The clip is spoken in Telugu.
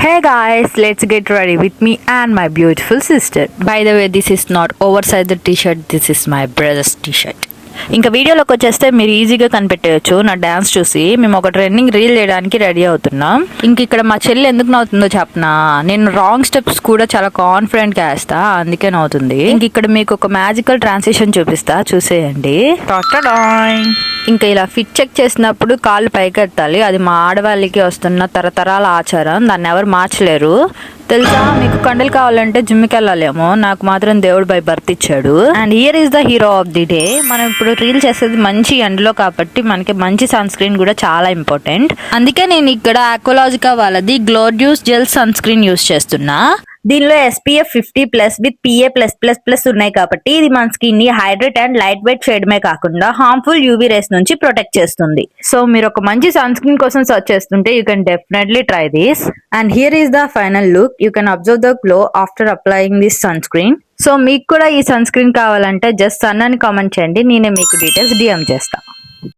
Hey guys, let's get ready with me and my beautiful sister. By the way, this is not oversized t-shirt, this is my brother's t-shirt. ఇంకా వీడియోలోకి వచ్చేస్తే మీరు ఈజీగా కనిపెట్టేయచ్చు నా డాన్స్ చూసి. మేము ఒక ట్రెండింగ్ రీల్ చేయడానికి రెడీ అవుతున్నాం. ఇంక ఇక్కడ మా చెల్లి ఎందుకు నవ్వుతుందో చెప్పనా, నేను రాంగ్ స్టెప్స్ కూడా చాలా కాన్ఫిడెంట్ గా వేస్తా, అందుకే నవ్వుతుంది. ఇంక ఇక్కడ మీకు ఒక మ్యాజికల్ ట్రాన్సిషన్ చూపిస్తా, చూసేయండి. ఇంకా ఇలా ఫిట్ చెక్ చేసినప్పుడు కాళ్ళు పైకెత్తాలి, అది మా ఆడవాళ్ళకి వస్తున్న తరతరాల ఆచారం, దాన్ని ఎవరు మార్చలేరు తెలుసా. మీకు కండలు కావాలంటే జిమ్కి వెళ్ళాలేమో, నాకు మాత్రం దేవుడు బై బర్త్ ఇచ్చాడు. And here is the hero of the day. మనం ఇప్పుడు రీల్ చేసేది మంచి ఎండలో కాబట్టి మనకి మంచి సన్ స్క్రీన్ కూడా చాలా ఇంపార్టెంట్. అందుకే నేను ఇక్కడ ఆక్వాలాజికా వాళ్ళది గ్లోడ్యూస్ జెల్ సన్ స్క్రీన్ యూస్ చేస్తున్నా. దీనిలో SPF 50+ విత్ PA+++ ఉన్నాయి కాబట్టి ఇది మన స్కిన్ ని హైడ్రేట్ అండ్ లైట్ వెయిట్ చేయడమే కాకుండా హార్మ్ఫుల్ UV రేస్ నుంచి ప్రొటెక్ట్ చేస్తుంది. సో మీరు ఒక మంచి సన్ స్క్రీన్ కోసం సర్చ్ చేస్తుంటే you can definitely try this. And here is the final look. You can observe the glow after applying this sunscreen. So మీకు కూడా ఈ సన్ స్క్రీన్ కావాలంటే జస్ట్ సన్ అని కామెంట్ చేయండి, నేనే మీకు డీటెయిల్స్ DM చేస్తాను.